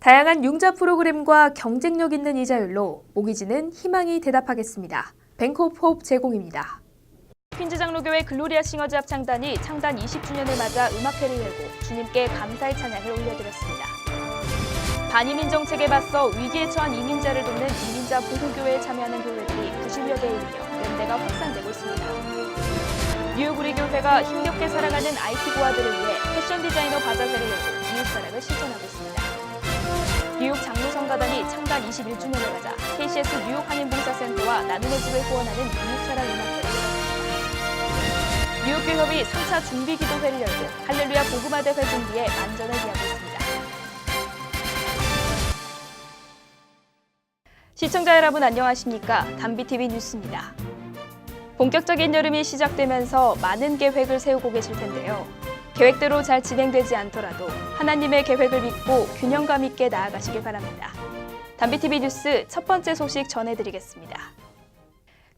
다양한 융자 프로그램과 경쟁력 있는 이자율로 모기지는 희망이 대답하겠습니다. 뱅크 오브 호프 제공입니다. 퀸즈 장로교회 글로리아 싱어즈 합창단이 창단 20주년을 맞아 음악회를 열고 주님께 감사의 찬양을 올려드렸습니다. 반이민 정책에 맞서 위기에 처한 이민자를 돕는 이민자 보호교회에 참여하는 교회들이 90여 개에 이르며 연대가 확산되고 있습니다. 뉴욕 우리 교회가 힘겹게 살아가는 IT 고아들을 위해 패션 디자이너 바자회를 열고 이웃사랑을 실천하고 있습니다. 뉴욕 장로성가단이 창단 21주년을 맞아 KCS 뉴욕 한인봉사센터와 나눔의 집을 후원하는 이웃사랑 음악회를 열었습니다. 뉴욕교협이 3차 준비기도회를 열고 할렐루야 복음화 대회 준비에 만전을 기하고 있습니다. 시청자 여러분 안녕하십니까? 담비TV 뉴스입니다. 본격적인 여름이 시작되면서 많은 계획을 세우고 계실 텐데요. 계획대로 잘 진행되지 않더라도 하나님의 계획을 믿고 균형감 있게 나아가시길 바랍니다. 담비TV 뉴스 첫 번째 소식 전해드리겠습니다.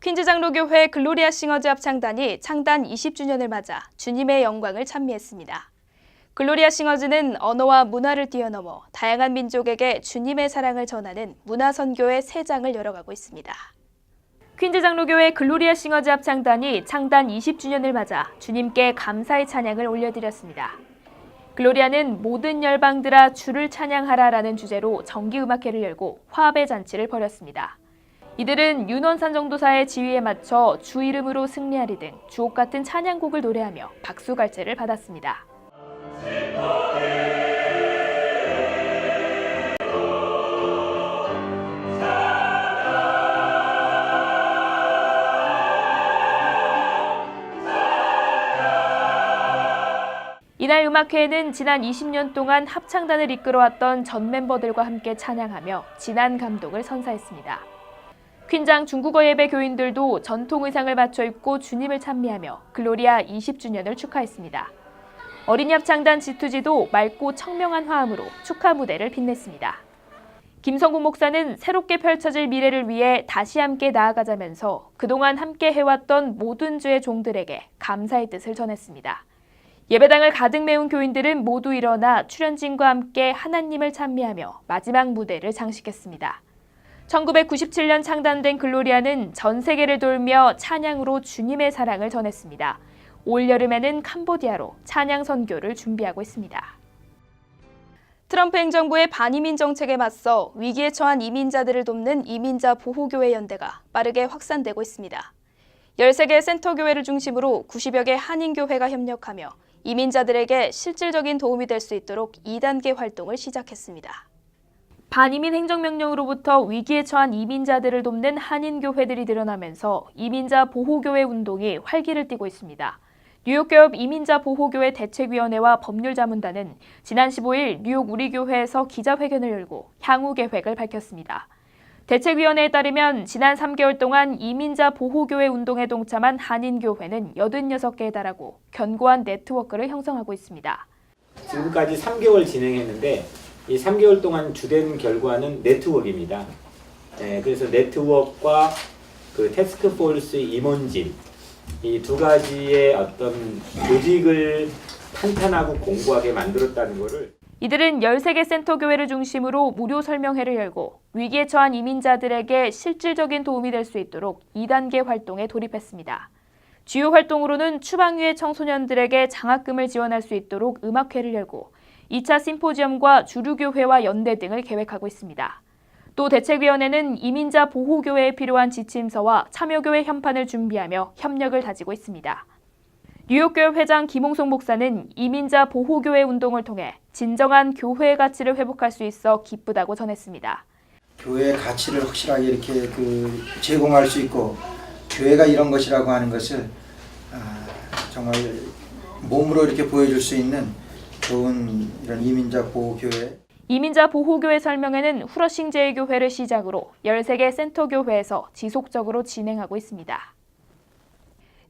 퀸즈 장로교회 글로리아 싱어즈 합창단이 창단 20주년을 맞아 주님의 영광을 찬미했습니다. 글로리아 싱어즈는 언어와 문화를 뛰어넘어 다양한 민족에게 주님의 사랑을 전하는 문화선교의 새 장을 열어가고 있습니다. 퀸즈 장로교회 글로리아 싱어즈 합창단이 창단 20주년을 맞아 주님께 감사의 찬양을 올려드렸습니다. 글로리아는 모든 열방들아 주를 찬양하라라는 주제로 정기음악회를 열고 화합의 잔치를 벌였습니다. 이들은 윤원산 전도사의 지휘에 맞춰 주 이름으로 승리하리 등 주옥 같은 찬양곡을 노래하며 박수갈채를 받았습니다. 이날 음악회에는 지난 20년 동안 합창단을 이끌어왔던 전 멤버들과 함께 찬양하며 진한 감동을 선사했습니다. 퀸장 중국어 예배 교인들도 전통 의상을 맞춰 입고 주님을 찬미하며 글로리아 20주년을 축하했습니다. 어린이 합창단 G2G도 맑고 청명한 화음으로 축하 무대를 빛냈습니다. 김성국 목사는 새롭게 펼쳐질 미래를 위해 다시 함께 나아가자면서 그동안 함께 해왔던 모든 주의 종들에게 감사의 뜻을 전했습니다. 예배당을 가득 메운 교인들은 모두 일어나 출연진과 함께 하나님을 찬미하며 마지막 무대를 장식했습니다. 1997년 창단된 글로리아는 전 세계를 돌며 찬양으로 주님의 사랑을 전했습니다. 올 여름에는 캄보디아로 찬양 선교를 준비하고 있습니다. 트럼프 행정부의 반이민 정책에 맞서 위기에 처한 이민자들을 돕는 이민자 보호교회 연대가 빠르게 확산되고 있습니다. 13개 센터교회를 중심으로 90여 개 한인교회가 협력하며 이민자들에게 실질적인 도움이 될 수 있도록 2단계 활동을 시작했습니다. 반이민 행정명령으로부터 위기에 처한 이민자들을 돕는 한인교회들이 늘어나면서 이민자 보호교회 운동이 활기를 띠고 있습니다. 뉴욕교협 이민자 보호교회 대책위원회와 법률자문단은 지난 15일 뉴욕 우리교회에서 기자회견을 열고 향후 계획을 밝혔습니다. 대책위원회에 따르면 지난 3개월 동안 이민자 보호교회 운동에 동참한 한인교회는 86개에 달하고 견고한 네트워크를 형성하고 있습니다. 지금까지 3개월 진행했는데 이 3개월 동안 주된 결과는 네트워크입니다. 그래서 네트워크와 그 태스크포스 임원진 이 두 가지의 어떤 조직을 탄탄하고 공고하게 만들었다는 것을 이들은 13개 센터교회를 중심으로 무료 설명회를 열고 위기에 처한 이민자들에게 실질적인 도움이 될 수 있도록 2단계 활동에 돌입했습니다. 주요 활동으로는 추방위의 청소년들에게 장학금을 지원할 수 있도록 음악회를 열고 2차 심포지엄과 주류교회와 연대 등을 계획하고 있습니다. 또 대책위원회는 이민자 보호교회에 필요한 지침서와 참여교회 현판을 준비하며 협력을 다지고 있습니다. 뉴욕교회 회장 김홍송 목사는 이민자 보호교회 운동을 통해 진정한 교회의 가치를 회복할 수 있어 기쁘다고 전했습니다. 교회의 가치를 확실하게 이렇게 제공할 수 있고 교회가 이런 것이라고 하는 것을 정말 몸으로 이렇게 보여줄 수 있는 좋은 이런 이민자 보호교회. 이민자 보호교회 설명회는 후러싱 제2교회를 시작으로 13개 센터교회에서 지속적으로 진행하고 있습니다.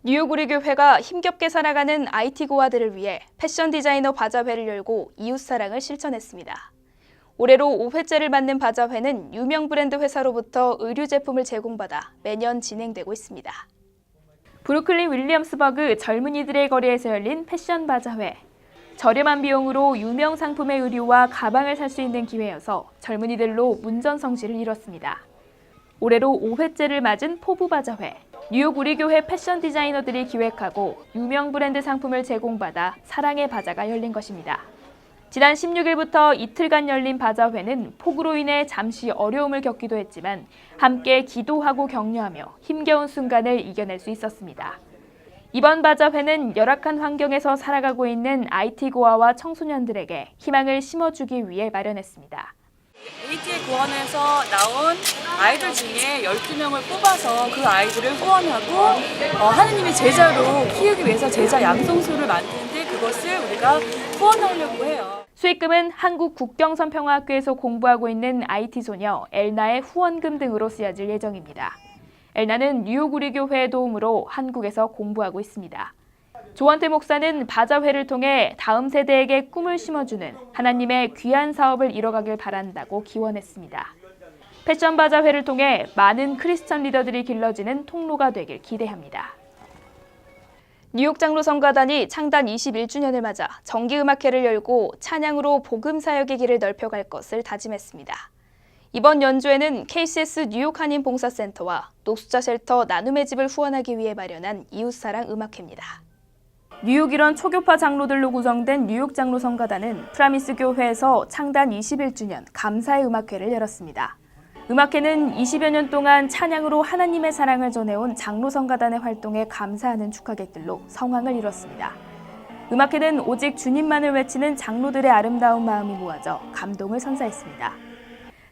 뉴욕 우리 교회가 힘겹게 살아가는 IT 고아들을 위해 패션 디자이너 바자회를 열고 이웃사랑을 실천했습니다. 올해로 5회째를 맞는 바자회는 유명 브랜드 회사로부터 의류 제품을 제공받아 매년 진행되고 있습니다. 브루클린 윌리엄스버그 젊은이들의 거리에서 열린 패션 바자회. 저렴한 비용으로 유명 상품의 의류와 가방을 살 수 있는 기회여서 젊은이들로 문전성시를 이뤘습니다. 올해로 5회째를 맞은 포부바자회. 뉴욕 우리교회 패션 디자이너들이 기획하고 유명 브랜드 상품을 제공받아 사랑의 바자가 열린 것입니다. 지난 16일부터 이틀간 열린 바자회는 폭우로 인해 잠시 어려움을 겪기도 했지만 함께 기도하고 격려하며 힘겨운 순간을 이겨낼 수 있었습니다. 이번 바자회는 열악한 환경에서 살아가고 있는 IT 고아와 청소년들에게 희망을 심어주기 위해 마련했습니다. AT의 구원에서 나온 아이들 중에 12명을 뽑아서 그 아이들을 후원하고 하느님의 제자로 키우기 위해서 제자 양성소를 만드는데 그것을 우리가 후원하려고 해요. 수익금은 한국 국경선평화학교에서 공부하고 있는 IT 소녀 엘나의 후원금 등으로 쓰여질 예정입니다. 엘나는 뉴욕 우리교회의 도움으로 한국에서 공부하고 있습니다. 조원태 목사는 바자회를 통해 다음 세대에게 꿈을 심어주는 하나님의 귀한 사업을 이뤄가길 바란다고 기원했습니다. 패션 바자회를 통해 많은 크리스천 리더들이 길러지는 통로가 되길 기대합니다. 뉴욕 장로성가단이 창단 21주년을 맞아 정기음악회를 열고 찬양으로 복음 사역의 길을 넓혀갈 것을 다짐했습니다. 이번 연주회는 KCS 뉴욕 한인 봉사센터와 노숙자 쉘터 나눔의 집을 후원하기 위해 마련한 이웃사랑 음악회입니다. 뉴욕 일원 초교파 장로들로 구성된 뉴욕 장로성가단은 프라미스 교회에서 창단 21주년 감사의 음악회를 열었습니다. 음악회는 20여 년 동안 찬양으로 하나님의 사랑을 전해온 장로성가단의 활동에 감사하는 축하객들로 성황을 이뤘습니다. 음악회는 오직 주님만을 외치는 장로들의 아름다운 마음이 모아져 감동을 선사했습니다.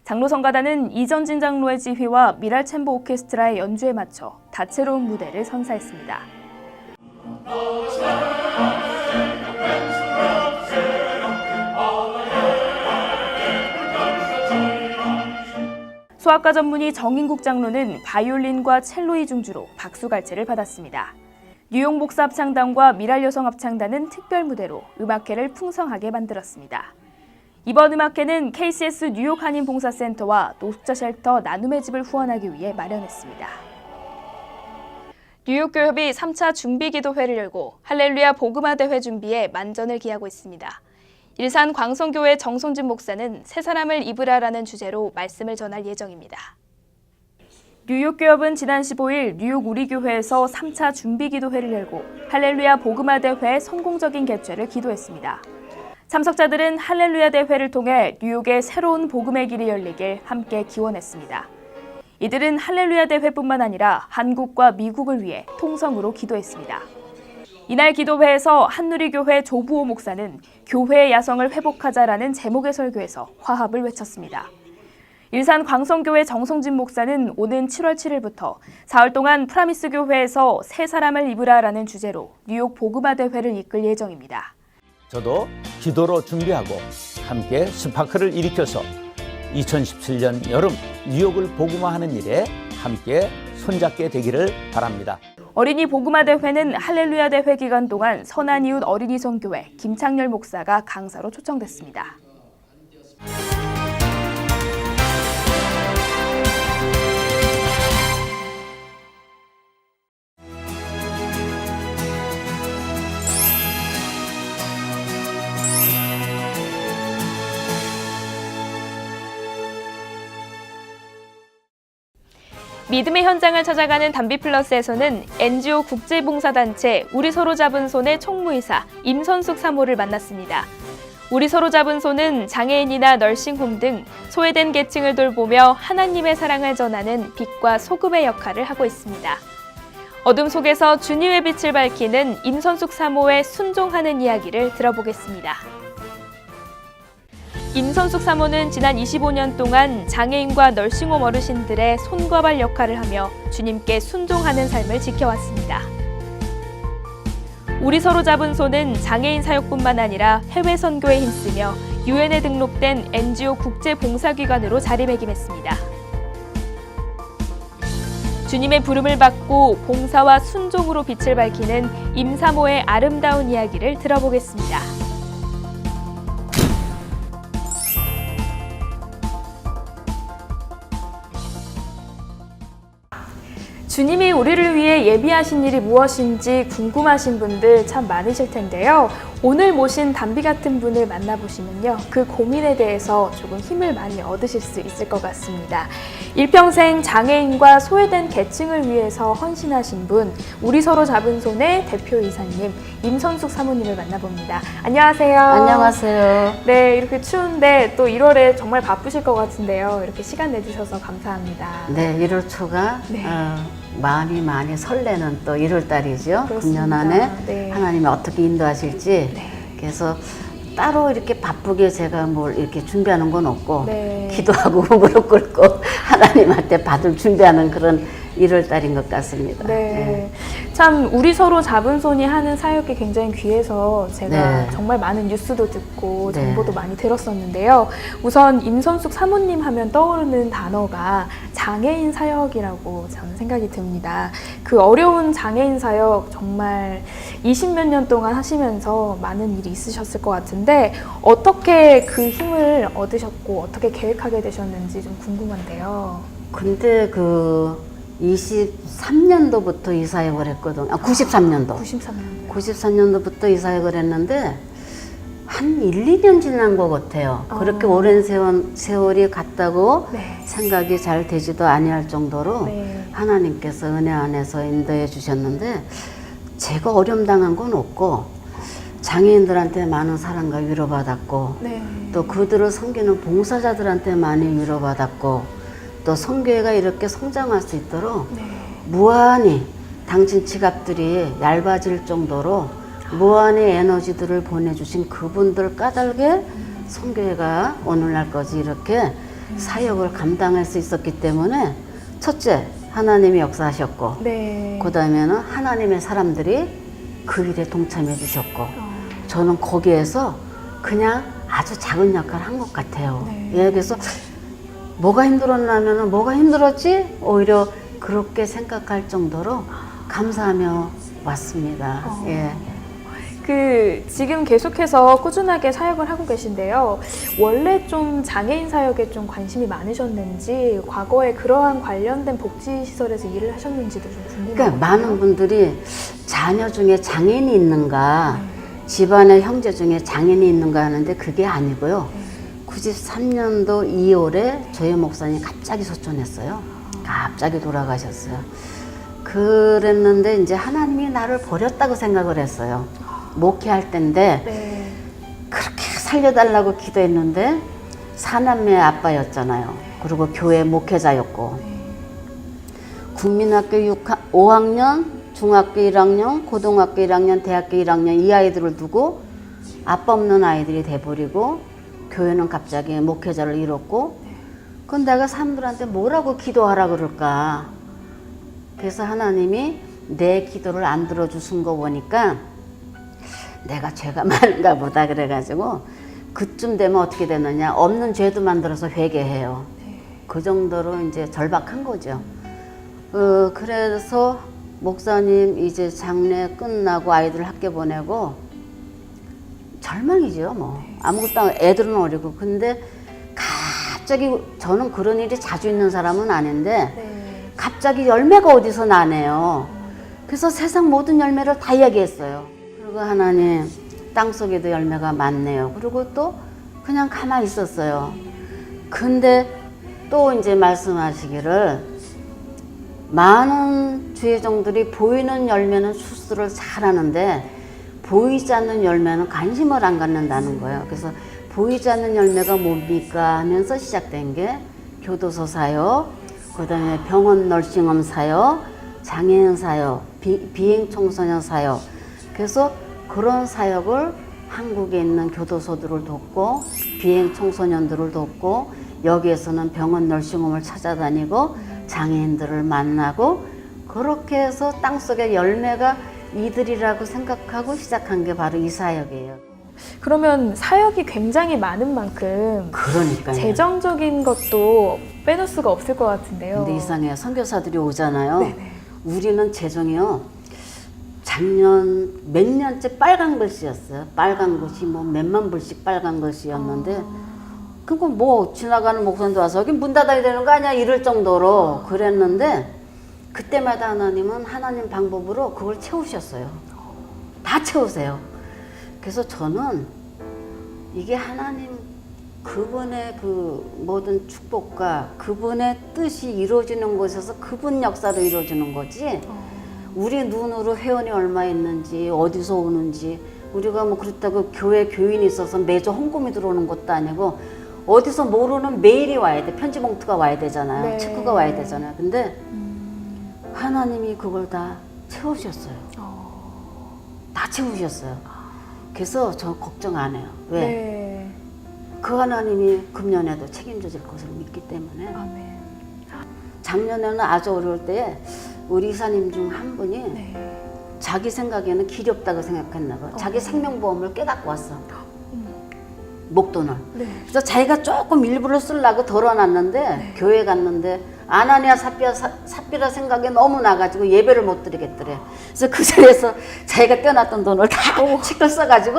장로성가단은 이전진 장로의 지휘와 미랄 챔버 오케스트라의 연주에 맞춰 다채로운 무대를 선사했습니다. 소아과 전문의 정인국 장로는 바이올린과 첼로의 중주로 박수갈채를 받았습니다. 뉴욕 목사 합창단과 미랄 여성 합창단은 특별 무대로 음악회를 풍성하게 만들었습니다. 이번 음악회는 KCS 뉴욕 한인 봉사센터와 노숙자 쉘터 나눔의 집을 후원하기 위해 마련했습니다. 뉴욕 교협이 3차 준비기도회를 열고 할렐루야 복음화 대회 준비에 만전을 기하고 있습니다. 일산 광성교회 정성진 목사는 새 사람을 입으라라는 주제로 말씀을 전할 예정입니다. 뉴욕 교협은 지난 15일 뉴욕 우리교회에서 3차 준비기도회를 열고 할렐루야 복음화 대회의 성공적인 개최를 기도했습니다. 참석자들은 할렐루야 대회를 통해 뉴욕의 새로운 복음의 길이 열리길 함께 기원했습니다. 이들은 할렐루야 대회뿐만 아니라 한국과 미국을 위해 통성으로 기도했습니다. 이날 기도회에서 한누리교회 조부호 목사는 교회의 야성을 회복하자라는 제목의 설교에서 화합을 외쳤습니다. 일산 광성교회 정성진 목사는 오는 7월 7일부터 사흘 동안 프라미스 교회에서 새 사람을 입으라라는 주제로 뉴욕 복음화 대회를 이끌 예정입니다. 저도 기도로 준비하고 함께 스파크를 일으켜서 2017년 여름 뉴욕을 복음화하는 일에 함께 손잡게 되기를 바랍니다. 어린이 복음화 대회는 할렐루야 대회 기간 동안 선한 이웃 어린이 선교회 김창렬 목사가 강사로 초청됐습니다. 믿음의 현장을 찾아가는 담비플러스에서는 NGO 국제봉사단체 우리 서로 잡은 손의 총무이사 임선숙 사모를 만났습니다. 우리 서로 잡은 손은 장애인이나 널싱홈 등 소외된 계층을 돌보며 하나님의 사랑을 전하는 빛과 소금의 역할을 하고 있습니다. 어둠 속에서 주님의 빛을 밝히는 임선숙 사모의 순종하는 이야기를 들어보겠습니다. 임선숙 사모는 지난 25년 동안 장애인과 널싱홈 어르신들의 손과 발 역할을 하며 주님께 순종하는 삶을 지켜왔습니다. 우리 서로 잡은 손은 장애인 사역뿐만 아니라 해외 선교에 힘쓰며 유엔에 등록된 NGO 국제봉사기관으로 자리매김했습니다. 주님의 부름을 받고 봉사와 순종으로 빛을 밝히는 임사모의 아름다운 이야기를 들어보겠습니다. 주님이 우리를 위해 예비하신 일이 무엇인지 궁금하신 분들 참 많으실 텐데요. 오늘 모신 담비 같은 분을 만나보시면요. 그 고민에 대해서 조금 힘을 많이 얻으실 수 있을 것 같습니다. 일평생 장애인과 소외된 계층을 위해서 헌신하신 분, 우리 서로 잡은 손의 대표이사님, 임선숙 사모님을 만나봅니다. 안녕하세요. 안녕하세요. 네, 이렇게 추운데 또 1월에 정말 바쁘실 것 같은데요. 이렇게 시간 내주셔서 감사합니다. 네, 1월 초가 네. 많이 설레는 또 1월 달이죠. 그렇습니다. 9년 안에 네. 하나님이 어떻게 인도하실지. 그래서 따로 이렇게 바쁘게 제가 뭘 이렇게 준비하는 건 없고 네. 기도하고 무릎 꿇고 하나님한테 받을 준비하는 그런 1월 달인 것 같습니다. 네. 참 우리 서로 잡은 손이 하는 사역이 굉장히 귀해서 제가 네. 정말 많은 뉴스도 듣고 네. 정보도 많이 들었었는데요. 우선 임선숙 사모님 하면 떠오르는 단어가 장애인 사역이라고 저는 생각이 듭니다. 그 어려운 장애인 사역 정말 20몇 년 동안 하시면서 많은 일이 있으셨을 것 같은데 어떻게 그 힘을 얻으셨고 어떻게 계획하게 되셨는지 좀 궁금한데요. 근데 그 23년도부터 이 사역을 했거든. 93년도. 93년. 93년도부터 이 사역을 했는데 한 1, 2년 지난 것 같아요. 그렇게 오랜 세월이 갔다고 네. 생각이 잘 되지도 아니할 정도로 네. 하나님께서 은혜 안에서 인도해 주셨는데 제가 어려움당한 건 없고 장애인들한테 많은 사랑과 위로받았고 네. 또 그들을 섬기는 봉사자들한테 많이 위로받았고 또 성교회가 이렇게 성장할 수 있도록 네. 무한히 당신 지갑들이 얇아질 정도로 무한의 에너지들을 보내주신 그분들 까닭에 성교회가 오늘날까지 이렇게 사역을 감당할 수 있었기 때문에 첫째 하나님이 역사하셨고 네. 그 다음에는 하나님의 사람들이 그 일에 동참해 주셨고 저는 거기에서 그냥 아주 작은 역할을 한 것 같아요. 네. 예, 그래서 뭐가 힘들었냐면은 뭐가 힘들었지? 오히려 그렇게 생각할 정도로 감사하며 왔습니다. 예. 그 지금 계속해서 꾸준하게 사역을 하고 계신데요. 원래 좀 장애인 사역에 좀 관심이 많으셨는지 과거에 그러한 관련된 복지 시설에서 일을 하셨는지도 좀 궁금해요. 그러니까 많은 분들이 자녀 중에 장애인이 있는가, 집안의 형제 중에 장애인이 있는가 하는데 그게 아니고요. 93년도 2월에 저희 목사님이 갑자기 소천했어요. 갑자기 돌아가셨어요. 그랬는데 이제 하나님이 나를 버렸다고 생각을 했어요. 목회할 때인데 네. 그렇게 살려달라고 기도했는데 사남매 아빠였잖아요. 그리고 교회 목회자였고 국민학교 5학년, 중학교 1학년, 고등학교 1학년, 대학교 1학년 이 아이들을 두고 아빠 없는 아이들이 돼버리고 교회는 갑자기 목회자를 잃었고 그건 내가 사람들한테 뭐라고 기도하라 그럴까. 그래서 하나님이 내 기도를 안 들어주신 거 보니까 내가 죄가 많은가 보다 그래가지고 그쯤 되면 어떻게 되느냐. 없는 죄도 만들어서 회개해요. 그 정도로 이제 절박한 거죠. 그래서 목사님 이제 장례 끝나고 아이들 학교 보내고 절망이죠. 뭐 아무것도 안, 애들은 어리고. 근데 갑자기 저는 그런 일이 자주 있는 사람은 아닌데 네. 갑자기 열매가 어디서 나네요. 그래서 세상 모든 열매를 다 이야기했어요. 그리고 하나님 땅속에도 열매가 많네요. 그리고 또 그냥 가만히 있었어요. 근데 또 이제 말씀하시기를 많은 주의종들이 보이는 열매는 수술을 잘하는데 보이지 않는 열매는 관심을 안 갖는다는 거예요. 그래서 보이지 않는 열매가 뭡니까 하면서 시작된 게 교도소 사역, 그 다음에 병원 널싱홈 사역, 장애인 사역, 비행 청소년 사역. 그래서 그런 사역을 한국에 있는 교도소들을 돕고 비행 청소년들을 돕고 여기에서는 병원 널싱홈을 찾아다니고 장애인들을 만나고 그렇게 해서 땅속에 열매가 이들이라고 생각하고 시작한 게 바로 이 사역이에요. 그러면 사역이 굉장히 많은 만큼 그러니까요. 재정적인 것도 빼놓을 수가 없을 것 같은데요. 근데 이상해요. 선교사들이 오잖아요. 네네. 우리는 재정이요. 작년 몇 년째 빨간 글씨였어요. 빨간 글씨 뭐 몇만 불씩 빨간 글씨였는데 그건 뭐 지나가는 목사님도 와서 여기 문 닫아야 되는 거 아니야 이럴 정도로 그랬는데 그때마다 하나님은 하나님 방법으로 그걸 채우셨어요. 다 채우세요. 그래서 저는 이게 하나님 그분의 그 모든 축복과 그분의 뜻이 이루어지는 곳에서 그분 역사로 이루어지는 거지. 우리 눈으로 회원이 얼마 있는지 어디서 오는지 우리가 뭐 그렇다고 교회 교인이 있어서 매주 헌금이 들어오는 것도 아니고 어디서 모르는 메일이 와야 돼. 편지 봉투가 와야 되잖아요. 네. 체크가 와야 되잖아요. 근데 하나님이 그걸 다 채우셨어요. 다 채우셨어요. 그래서 저 걱정 안 해요. 왜? 네. 그 하나님이 금년에도 책임져 줄 것을 믿기 때문에. 아멘. 작년에는 아주 어려울 때 우리 이사님 중 한 분이 네. 자기 생각에는 길이 없다고 생각했나 봐요. 자기 생명보험을 깨갖고 왔어. 목돈을. 네. 그래서 자기가 조금 일부러 쓰려고 덜어놨는데 교회 갔는데 아나니아 삽비라 생각에 너무 나가지고 예배를 못 드리겠더래. 그래서 그 자리에서 자기가 떼어놨던 돈을 다 시끌 써가지고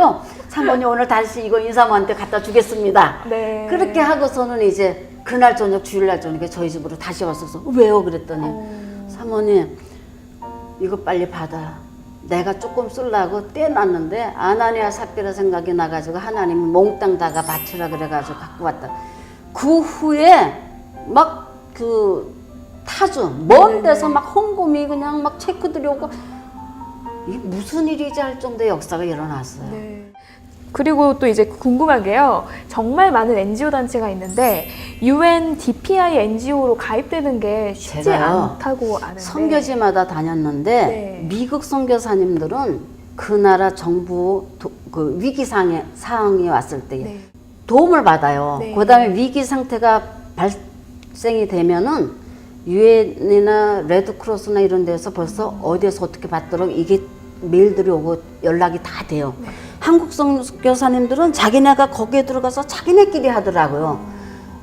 사모님 오늘 다시 이거 인사모한테 갖다 주겠습니다. 네. 그렇게 하고서는 이제 그날 저녁 주일날 저녁에 저희 집으로 다시 왔어서 왜요? 그랬더니 사모님 이거 빨리 받아. 내가 조금 쓰려고 떼놨는데 아나니아 삽비라 생각이 나가지고 하나님이 몽땅 다가 바치라 그래가지고 갖고 왔다. 그 후에 막 그 타주 먼 데서 막 헌금이 그냥 막 체크들이 오고 이게 무슨 일이지 할 정도의 역사가 일어났어요. 네. 그리고 또 이제 궁금한 게요. 정말 많은 NGO 단체가 있는데 UNDPI NGO로 가입되는 게 쉽지 제가요, 않다고 아는데. 선교지마다 다녔는데 네. 미국 선교사님들은 그 나라 정부 그 위기 상황이 왔을 때 네. 도움을 받아요. 네. 그다음에 위기 상태가 발생이 되면은 유엔이나 레드크로스나 이런 데서 벌써 어디에서 어떻게 받도록 이게 메일들이 오고 연락이 다 돼요. 네. 한국 선교사님들은 자기네가 거기에 들어가서 자기네끼리 하더라고요.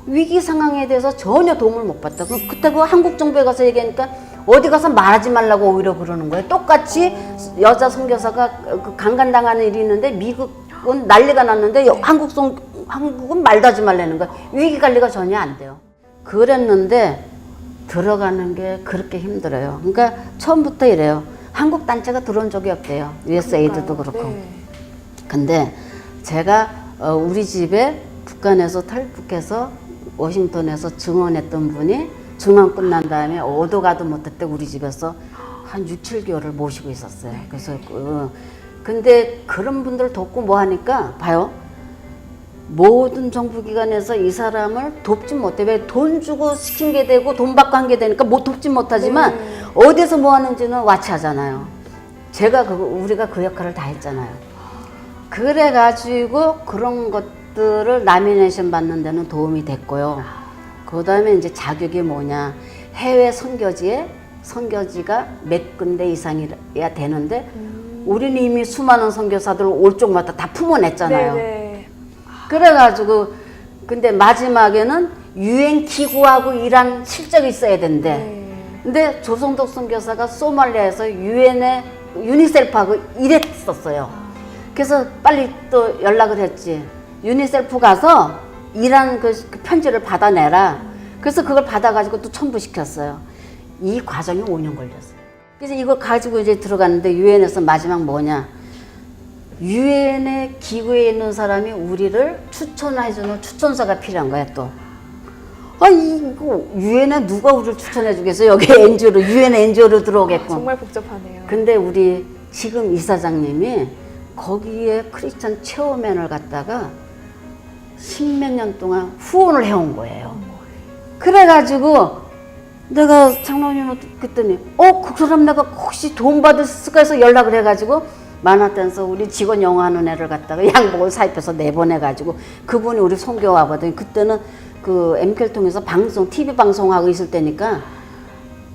위기 상황에 대해서 전혀 도움을 못 받다. 그때 그 한국 정부에 가서 얘기하니까 어디 가서 말하지 말라고 오히려 그러는 거예요. 똑같이 여자 선교사가 그 강간당하는 일이 있는데 미국은 난리가 났는데 한국은 말도 하지 말라는 거예요. 위기 관리가 전혀 안 돼요. 그랬는데 들어가는 게 그렇게 힘들어요. 그러니까 처음부터 이래요. 한국 단체가 들어온 적이 없대요. USAID도 그렇고. 네. 근데 제가 우리 집에 북한에서 탈북해서 워싱턴에서 증언했던 분이 증언 끝난 다음에 어디 가도 못했대 우리 집에서 한 6, 7개월을 모시고 있었어요. 그래서 근데 그런 분들 돕고 뭐 하니까 봐요. 모든 정부기관에서 이 사람을 돕지 못해. 왜 돈 주고 시킨 게 되고 돈 받고 한 게 되니까 못 돕지 못하지만 어디서 뭐 하는지는 와치하잖아요. 우리가 그 역할을 다 했잖아요. 그래가지고 그런 것들을 라미네이션 받는 데는 도움이 됐고요. 그 다음에 이제 자격이 뭐냐. 해외 선교지가 몇 군데 이상이야 되는데 우리는 이미 수많은 선교사들 올 쪽마다 다 품어냈잖아요. 네네. 그래가지고 근데 마지막에는 유엔 기구하고 일한 실적이 있어야 된대. 네. 근데 조성덕 선교사가 소말리아에서 유엔에 유니셀프하고 일했었어요. 그래서 빨리 또 연락을 했지. 유니셀프 가서 일한 그 편지를 받아내라. 그래서 그걸 받아가지고 또 첨부시켰어요. 이 과정이 5년 걸렸어요. 그래서 이거 가지고 이제 들어갔는데 유엔에서 마지막 뭐냐. 유엔의 기구에 있는 사람이 우리를 추천해주는 추천사가 필요한 거야 또. 이거 유엔에 누가 우리를 추천해주겠어? 여기 NGO로 유엔 NGO로 들어오겠고. 정말 복잡하네요. 근데 우리 지금 이사장님이 거기에 크리스찬 체험맨을 갖다가 10몇 년 동안 후원을 해온 거예요. 그래가지고 내가 장로님 그랬더니 그 사람 내가 혹시 도움 받을까 해서 연락을 해가지고 만화단에서 우리 직원 영어하는 애를 갖다가 양복을 사입해서 내보내가지고 그분이 우리 선교 와보더니 그때는 그 MK를 통해서 TV 방송하고 있을 때니까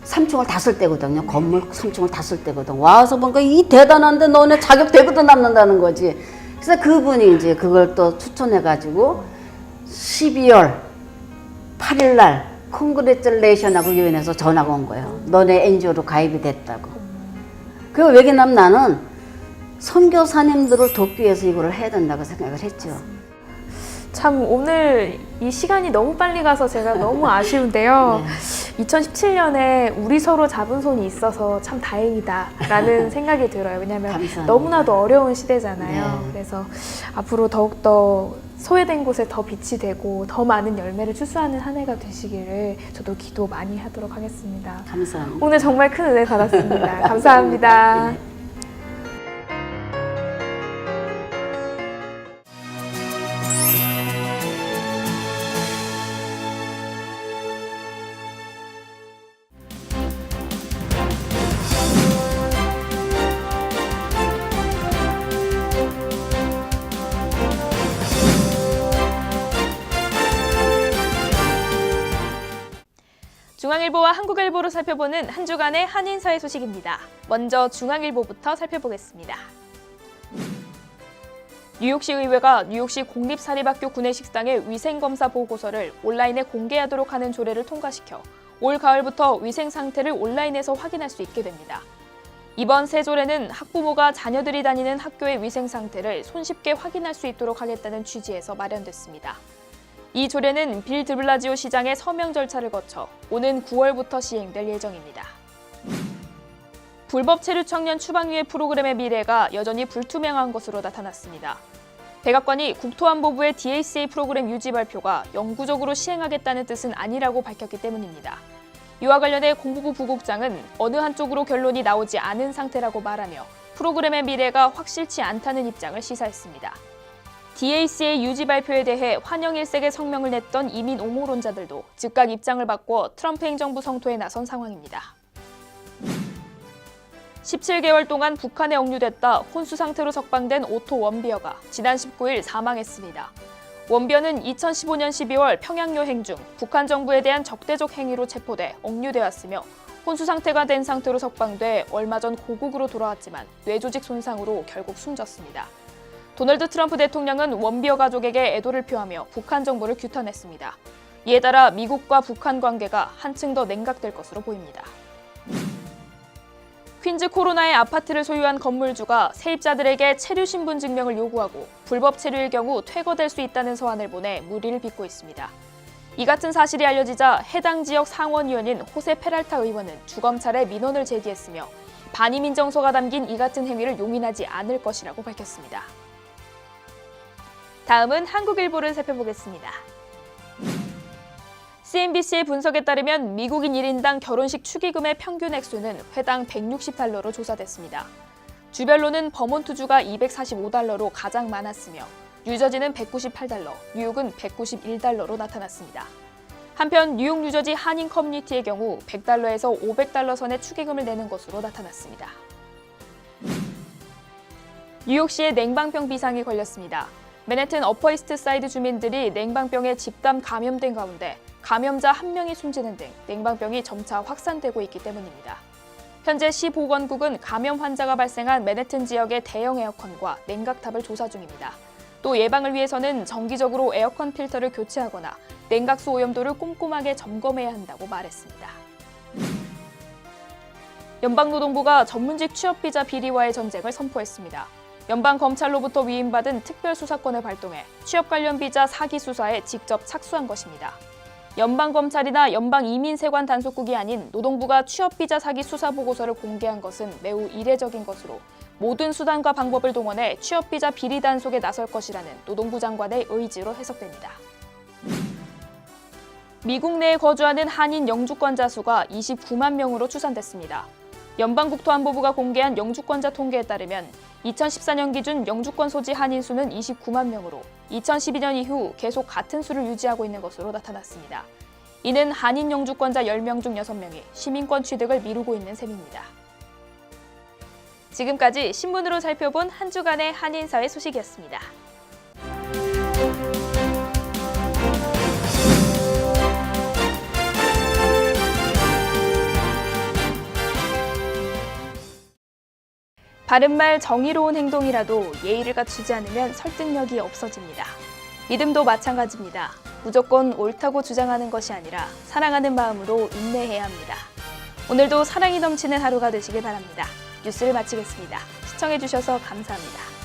3층을 다 쓸 때거든요. 건물 3층을 다 쓸 때거든. 와서 보니까 이 대단한데 너네 자격 되고도 남는다는 거지. 그래서 그분이 이제 그걸 또 추천해가지고 12월 8일 날 컨그레츄레이션하고 유엔에서 전화가 온 거예요. 너네 NGO로 가입이 됐다고. 그 왜냐면 나는 선교사님들을 돕기 위해서 이거를 해야 된다고 생각을 했죠. 참 오늘 이 시간이 너무 빨리 가서 제가 너무 아쉬운데요. 2017년에 우리 서로 잡은 손이 있어서 참 다행이다라는 생각이 들어요. 왜냐하면 감사합니다. 너무나도 어려운 시대잖아요. 네. 그래서 앞으로 더욱더 소외된 곳에 더 빛이 되고 더 많은 열매를 출수하는 한 해가 되시기를 저도 기도 많이 하도록 하겠습니다. 감사합니다. 오늘 정말 큰 은혜 받았습니다. 감사합니다. 중앙일보와 한국일보로 살펴보는 한 주간의 한인사회 소식입니다. 먼저 중앙일보부터 살펴보겠습니다. 뉴욕시 의회가 뉴욕시 공립사립학교 구내식당의 위생검사 보고서를 온라인에 공개하도록 하는 조례를 통과시켜 올 가을부터 위생 상태를 온라인에서 확인할 수 있게 됩니다. 이번 새 조례는 학부모가 자녀들이 다니는 학교의 위생 상태를 손쉽게 확인할 수 있도록 하겠다는 취지에서 마련됐습니다. 이 조례는 빌 드블라지오 시장의 서명 절차를 거쳐 오는 9월부터 시행될 예정입니다. 불법 체류 청년 추방유예 프로그램의 미래가 여전히 불투명한 것으로 나타났습니다. 백악관이 국토안보부의 DACA 프로그램 유지 발표가 영구적으로 시행하겠다는 뜻은 아니라고 밝혔기 때문입니다. 이와 관련해 공보부 부국장은 어느 한쪽으로 결론이 나오지 않은 상태라고 말하며 프로그램의 미래가 확실치 않다는 입장을 시사했습니다. DACA 유지 발표에 대해 환영일색의 성명을 냈던 이민 옹호론자들도 즉각 입장을 바꿔 트럼프 행정부 성토에 나선 상황입니다. 17개월 동안 북한에 억류됐다 혼수 상태로 석방된 오토 원비어가 지난 19일 사망했습니다. 원비어는 2015년 12월 평양 여행 중 북한 정부에 대한 적대적 행위로 체포돼 억류되었으며 혼수 상태가 된 상태로 석방돼 얼마 전 고국으로 돌아왔지만 뇌조직 손상으로 결국 숨졌습니다. 도널드 트럼프 대통령은 원비어 가족에게 애도를 표하며 북한 정부를 규탄했습니다. 이에 따라 미국과 북한 관계가 한층 더 냉각될 것으로 보입니다. 퀸즈 코로나의 아파트를 소유한 건물주가 세입자들에게 체류 신분 증명을 요구하고 불법 체류일 경우 퇴거될 수 있다는 서한을 보내 물의를 빚고 있습니다. 이 같은 사실이 알려지자 해당 지역 상원의원인 호세 페랄타 의원은 주검찰에 민원을 제기했으며 반임 인정서가 담긴 이 같은 행위를 용인하지 않을 것이라고 밝혔습니다. 다음은 한국일보를 살펴보겠습니다. CNBC의 분석에 따르면 미국인 1인당 결혼식 축의금의 평균 액수는 회당 160달러로 조사됐습니다. 주별로는 버몬트주가 245달러로 가장 많았으며 뉴저지는 198달러, 뉴욕은 191달러로 나타났습니다. 한편 뉴욕 뉴저지 한인 커뮤니티의 경우 100달러에서 500달러 선의 축의금을 내는 것으로 나타났습니다. 뉴욕시에 냉방병 비상이 걸렸습니다. 맨해튼 어퍼이스트 사이드 주민들이 냉방병에 집단 감염된 가운데 감염자 1명이 숨지는 등 냉방병이 점차 확산되고 있기 때문입니다. 현재 시 보건국은 감염 환자가 발생한 맨해튼 지역의 대형 에어컨과 냉각탑을 조사 중입니다. 또 예방을 위해서는 정기적으로 에어컨 필터를 교체하거나 냉각수 오염도를 꼼꼼하게 점검해야 한다고 말했습니다. 연방노동부가 전문직 취업비자 비리와의 전쟁을 선포했습니다. 연방검찰로부터 위임받은 특별수사권을 발동해 취업 관련 비자 사기 수사에 직접 착수한 것입니다. 연방검찰이나 연방이민세관 단속국이 아닌 노동부가 취업비자 사기 수사보고서를 공개한 것은 매우 이례적인 것으로 모든 수단과 방법을 동원해 취업비자 비리 단속에 나설 것이라는 노동부 장관의 의지로 해석됩니다. 미국 내에 거주하는 한인 영주권자 수가 29만 명으로 추산됐습니다. 연방국토안보부가 공개한 영주권자 통계에 따르면 2014년 기준 영주권 소지 한인 수는 29만 명으로 2012년 이후 계속 같은 수를 유지하고 있는 것으로 나타났습니다. 이는 한인 영주권자 10명 중 6명이 시민권 취득을 미루고 있는 셈입니다. 지금까지 신문으로 살펴본 한 주간의 한인사회 소식이었습니다. 바른말 정의로운 행동이라도 예의를 갖추지 않으면 설득력이 없어집니다. 믿음도 마찬가지입니다. 무조건 옳다고 주장하는 것이 아니라 사랑하는 마음으로 인내해야 합니다. 오늘도 사랑이 넘치는 하루가 되시길 바랍니다. 뉴스를 마치겠습니다. 시청해주셔서 감사합니다.